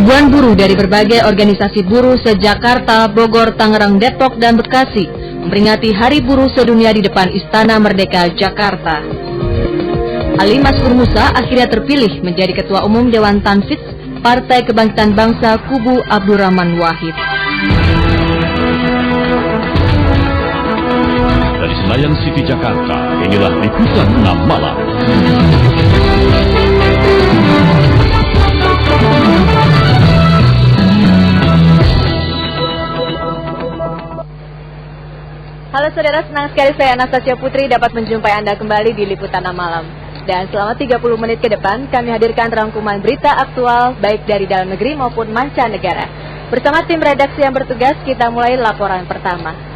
Ribuan buruh dari berbagai organisasi buruh se-Jakarta, Bogor, Tangerang, Depok, dan Bekasi memperingati Hari Buruh Sedunia di depan Istana Merdeka, Jakarta. Ali Maskur Musa akhirnya terpilih menjadi Ketua Umum Dewan Tanfidz Partai Kebangkitan Bangsa Kubu Abdurrahman Wahid. Dari Senayan City, Jakarta, inilah liputan 6 malam. Halo saudara, senang sekali saya Anastasia Putri dapat menjumpai Anda kembali di Liputan 6 Malam. Dan selama 30 menit ke depan kami hadirkan rangkuman berita aktual baik dari dalam negeri maupun mancanegara. Bersama tim redaksi yang bertugas, kita mulai laporan pertama.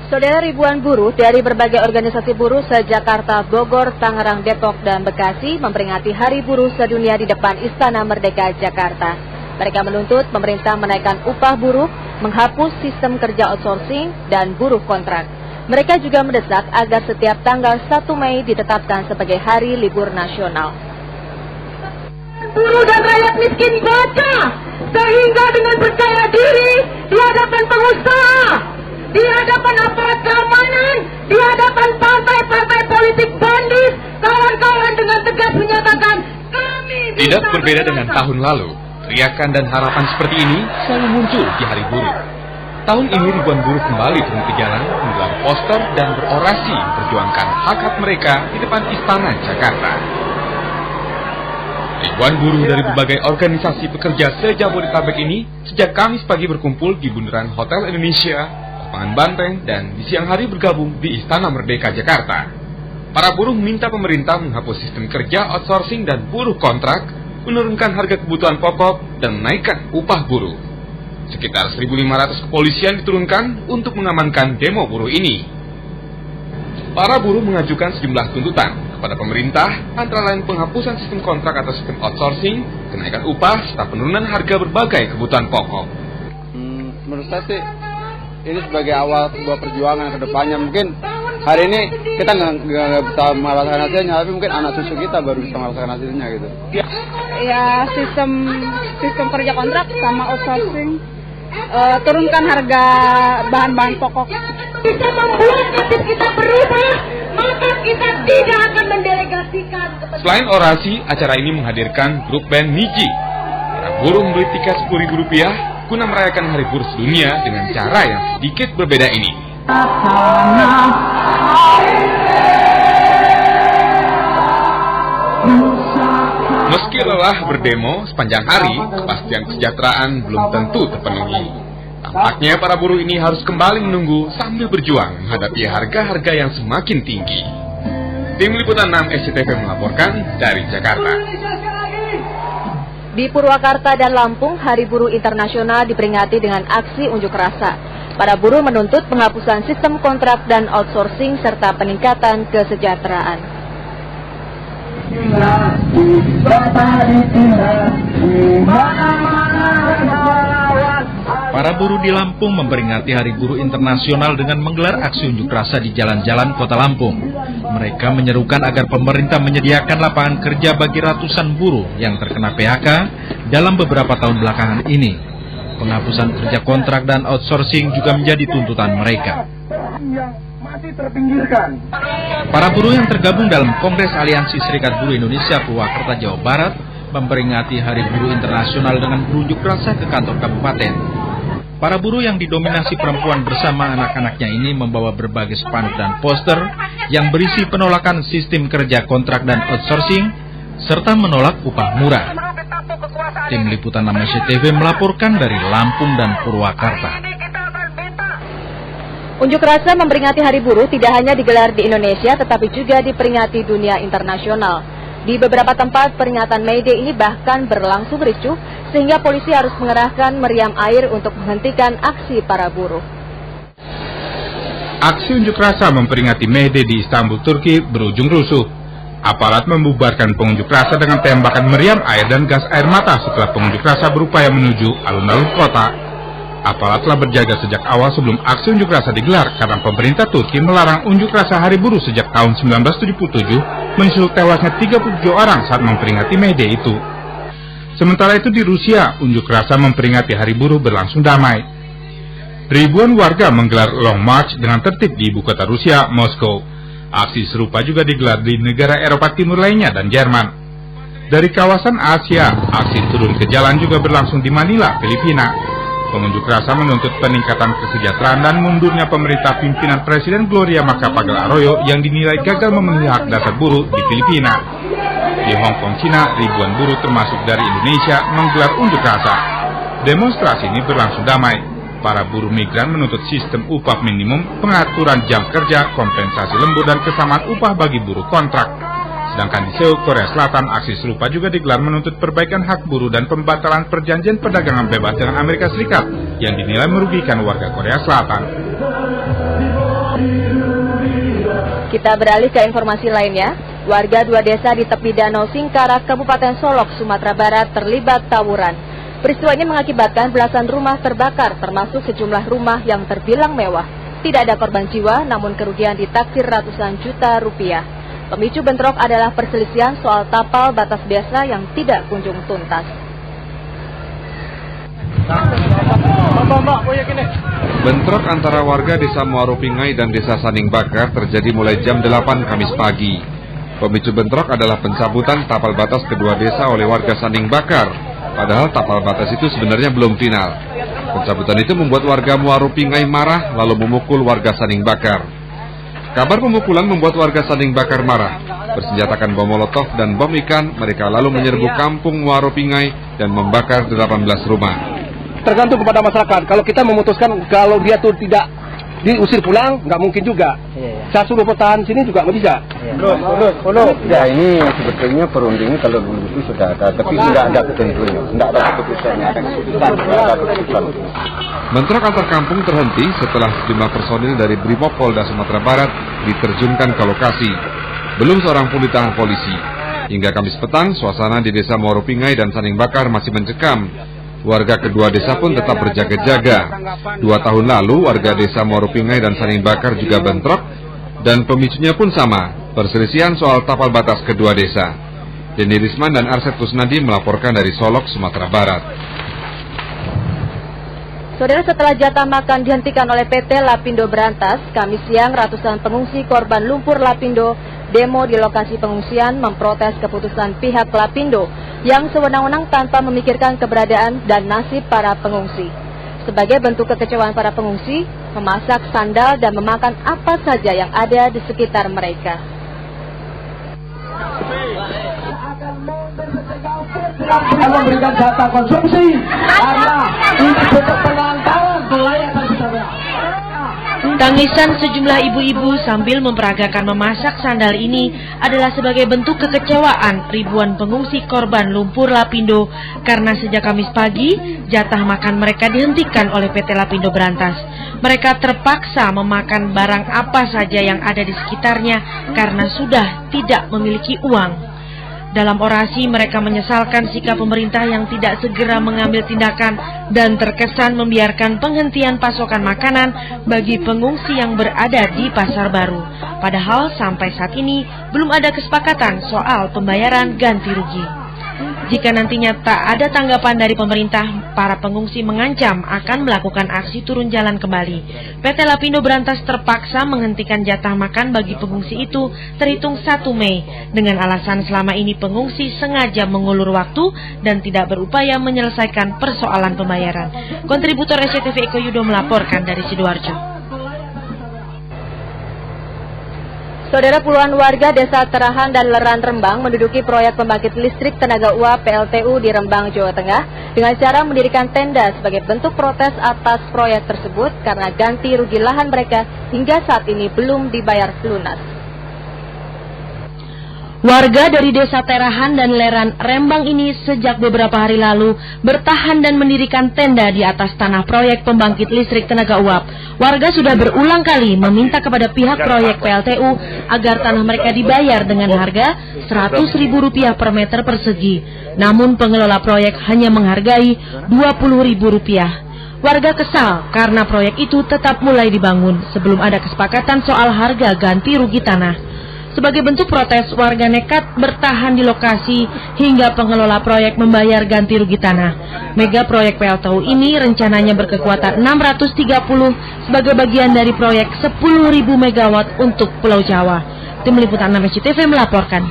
Saudara, ribuan buruh dari berbagai organisasi buruh se-Jakarta, Bogor, Tangerang, Depok, dan Bekasi memperingati Hari Buruh Sedunia di depan Istana Merdeka, Jakarta. Mereka menuntut pemerintah menaikkan upah buruh, menghapus sistem kerja outsourcing, dan buruh kontrak. Mereka juga mendesak agar setiap tanggal 1 Mei ditetapkan sebagai hari libur nasional. Buruh dan rakyat miskin baca, sehingga dengan percaya diri di hadapan pengusaha, di hadapan aparat keamanan, di hadapan partai-partai politik bandit, kawan-kawan dengan tegas menyatakan kami tidak berbeda dengan tahun lalu. Teriakan dan harapan seperti ini selalu muncul di Hari Buruh. Tahun ini ribuan buruh kembali turun ke jalan, menggelar poster dan berorasi memperjuangkan hak-hak mereka di depan Istana Jakarta. Ribuan buruh dari berbagai organisasi pekerja se-Jabodetabek ini sejak Kamis pagi berkumpul di bundaran Hotel Indonesia, Lapangan Banteng, dan di siang hari bergabung di Istana Merdeka, Jakarta. Para buruh meminta pemerintah menghapus sistem kerja outsourcing dan buruh kontrak, menurunkan harga kebutuhan pokok, dan menaikkan upah buruh. Sekitar 1.500 kepolisian diturunkan untuk mengamankan demo buruh ini. Para buruh mengajukan sejumlah tuntutan kepada pemerintah, antara lain penghapusan sistem kontrak atau sistem outsourcing, kenaikan upah, serta penurunan harga berbagai kebutuhan pokok. Menurut saya sih, ini sebagai awal sebuah perjuangan ke depannya. Mungkin hari ini kita nggak bisa merasakan hasilnya, tapi mungkin anak cucu kita baru bisa merasakan hasilnya gitu. Ya, sistem kerja kontrak sama outsourcing, turunkan harga bahan-bahan pokok. Bisa membuat nasib kita berubah, maka kita tidak akan mendelegasikan. Selain orasi, acara ini menghadirkan grup band Niji. Para buruh membeli tiket Rp10.000 guna merayakan Hari Buruh Sedunia dengan cara yang sedikit berbeda ini. Meski lelah berdemo sepanjang hari, kepastian kesejahteraan belum tentu terpenuhi. Tampaknya para buruh ini harus kembali menunggu sambil berjuang menghadapi harga-harga yang semakin tinggi. Tim Liputan 6 SCTV melaporkan dari Jakarta. Di Purwakarta dan Lampung, Hari Buruh Internasional diperingati dengan aksi unjuk rasa. Para buruh menuntut penghapusan sistem kontrak dan outsourcing serta peningkatan kesejahteraan. Para buruh di Lampung memperingati Hari Buruh Internasional dengan menggelar aksi unjuk rasa di jalan-jalan kota Lampung. Mereka menyerukan agar pemerintah menyediakan lapangan kerja bagi ratusan buruh yang terkena PHK dalam beberapa tahun belakangan ini. Penghapusan kerja kontrak dan outsourcing juga menjadi tuntutan mereka. Para buruh yang tergabung dalam Kongres Aliansi Serikat Buruh Indonesia Purwakarta, Jawa Barat memperingati Hari Buruh Internasional dengan berunjuk rasa ke kantor kabupaten. Para buruh yang didominasi perempuan bersama anak-anaknya ini membawa berbagai spanduk dan poster yang berisi penolakan sistem kerja kontrak dan outsourcing serta menolak upah murah. Tim Liputan 6 SCTV melaporkan dari Lampung dan Purwakarta. Unjuk rasa memperingati Hari Buruh tidak hanya digelar di Indonesia tetapi juga diperingati dunia internasional. Di beberapa tempat peringatan May Day ini bahkan berlangsung ricuh sehingga polisi harus mengerahkan meriam air untuk menghentikan aksi para buruh. Aksi unjuk rasa memperingati May Day di Istanbul, Turki berujung rusuh. Aparat membubarkan pengunjuk rasa dengan tembakan meriam air dan gas air mata setelah pengunjuk rasa berupaya menuju alun-alun kota. Aparat telah berjaga sejak awal sebelum aksi unjuk rasa digelar karena pemerintah Turki melarang unjuk rasa Hari Buruh sejak tahun 1977 menyusul tewasnya 37 orang saat memperingati May Day itu. Sementara itu di Rusia, unjuk rasa memperingati Hari Buruh berlangsung damai. Ribuan warga menggelar long march dengan tertib di ibu kota Rusia, Moskow. Aksi serupa juga digelar di negara Eropa Timur lainnya dan Jerman. Dari kawasan Asia, aksi turun ke jalan juga berlangsung di Manila, Filipina. Pengunjuk rasa menuntut peningkatan kesejahteraan dan mundurnya pemerintah pimpinan Presiden Gloria Macapagal Arroyo yang dinilai gagal memenuhi hak dasar buruh di Filipina. Di Hong Kong, Cina, ribuan buruh termasuk dari Indonesia menggelar unjuk rasa. Demonstrasi ini berlangsung damai. Para buruh migran menuntut sistem upah minimum, pengaturan jam kerja, kompensasi lembur dan kesamaan upah bagi buruh kontrak. Sedangkan di Seoul, Korea Selatan, aksi serupa juga digelar menuntut perbaikan hak buruh dan pembatalan perjanjian perdagangan bebas dengan Amerika Serikat yang dinilai merugikan warga Korea Selatan. Kita beralih ke informasi lainnya. Warga 2 desa di tepi Danau Singkarak, Kabupaten Solok, Sumatera Barat terlibat tawuran. Peristiwa ini mengakibatkan belasan rumah terbakar, termasuk sejumlah rumah yang terbilang mewah. Tidak ada korban jiwa, namun kerugian ditaksir ratusan juta rupiah. Pemicu bentrok adalah perselisihan soal tapal batas desa yang tidak kunjung tuntas. Bentrok antara warga desa Muarupingai dan desa Saning Bakar terjadi mulai jam 8 Kamis pagi. Pemicu bentrok adalah pencabutan tapal batas kedua desa oleh warga Saning Bakar. Padahal tapal batas itu sebenarnya belum final. Pencabutan itu membuat warga Muarupingai marah lalu memukul warga Saning Bakar. Kabar pemukulan membuat warga Saning Bakar marah. Bersenjatakan bom molotov dan bom ikan, mereka lalu menyerbu kampung Muarupingai dan membakar 18 rumah. Tergantung kepada masyarakat. Kalau kita memutuskan kalau dia tuh tidak diusir pulang, nggak mungkin juga. Saya suruh bertahan sini juga nggak bisa. Ya ini sebetulnya perunding kalau dulu itu sudah ada, tapi tidak ada ketentuannya, tidak ada keputusannya, ada keputusan. Bentrok antar kampung terhenti setelah sejumlah personil dari Brimopolda Sumatera Barat diterjunkan ke lokasi. Belum seorang pun ditahan polisi. Hingga Kamis petang, suasana di desa Muarupingai dan Saning Bakar masih mencekam. Warga kedua desa pun tetap berjaga-jaga. 2 tahun lalu, warga desa Muarupingai dan Saning Bakar juga bentrok, dan pemicunya pun sama, perselisihan soal tapal batas kedua desa. Denny Risman dan Arset Kusnadi melaporkan dari Solok, Sumatera Barat. Saudara, setelah jatah makan dihentikan oleh PT Lapindo Berantas, Kamis siang ratusan pengungsi korban lumpur Lapindo demo di lokasi pengungsian memprotes keputusan pihak Lapindo yang sewenang-wenang tanpa memikirkan keberadaan dan nasib para pengungsi. Sebagai bentuk kekecewaan para pengungsi, memasak sandal dan memakan apa saja yang ada di sekitar mereka. Kita memberikan data konsumsi karena ini bentuk penantauan kelayakan kita. Tangisan sejumlah ibu-ibu sambil memperagakan memasak sandal ini adalah sebagai bentuk kekecewaan ribuan pengungsi korban lumpur Lapindo karena sejak Kamis pagi jatah makan mereka dihentikan oleh PT Lapindo Berantas. Mereka terpaksa memakan barang apa saja yang ada di sekitarnya karena sudah tidak memiliki uang. Dalam orasi mereka menyesalkan sikap pemerintah yang tidak segera mengambil tindakan dan terkesan membiarkan penghentian pasokan makanan bagi pengungsi yang berada di Pasar Baru. Padahal sampai saat ini belum ada kesepakatan soal pembayaran ganti rugi. Jika nantinya tak ada tanggapan dari pemerintah, para pengungsi mengancam akan melakukan aksi turun jalan kembali. PT Lapindo Berantas terpaksa menghentikan jatah makan bagi pengungsi itu terhitung 1 Mei dengan alasan selama ini pengungsi sengaja mengulur waktu dan tidak berupaya menyelesaikan persoalan pembayaran. Kontributor SCTV Eko Yudo melaporkan dari Sidoarjo. Saudara, puluhan warga Desa Terahan dan Leran Rembang menduduki proyek pembangkit listrik tenaga uap PLTU di Rembang, Jawa Tengah dengan cara mendirikan tenda sebagai bentuk protes atas proyek tersebut karena ganti rugi lahan mereka hingga saat ini belum dibayar lunas. Warga dari Desa Terahan dan Leran Rembang ini sejak beberapa hari lalu bertahan dan mendirikan tenda di atas tanah proyek pembangkit listrik tenaga uap. Warga sudah berulang kali meminta kepada pihak proyek PLTU agar tanah mereka dibayar dengan harga Rp100.000 per meter persegi. Namun pengelola proyek hanya menghargai Rp20.000. Warga kesal karena proyek itu tetap mulai dibangun sebelum ada kesepakatan soal harga ganti rugi tanah. Sebagai bentuk protes, warga nekat bertahan di lokasi hingga pengelola proyek membayar ganti rugi tanah. Mega proyek PLTU ini rencananya berkekuatan 630 sebagai bagian dari proyek 10.000 megawatt untuk Pulau Jawa. Tim Liputan 6 SCTV melaporkan.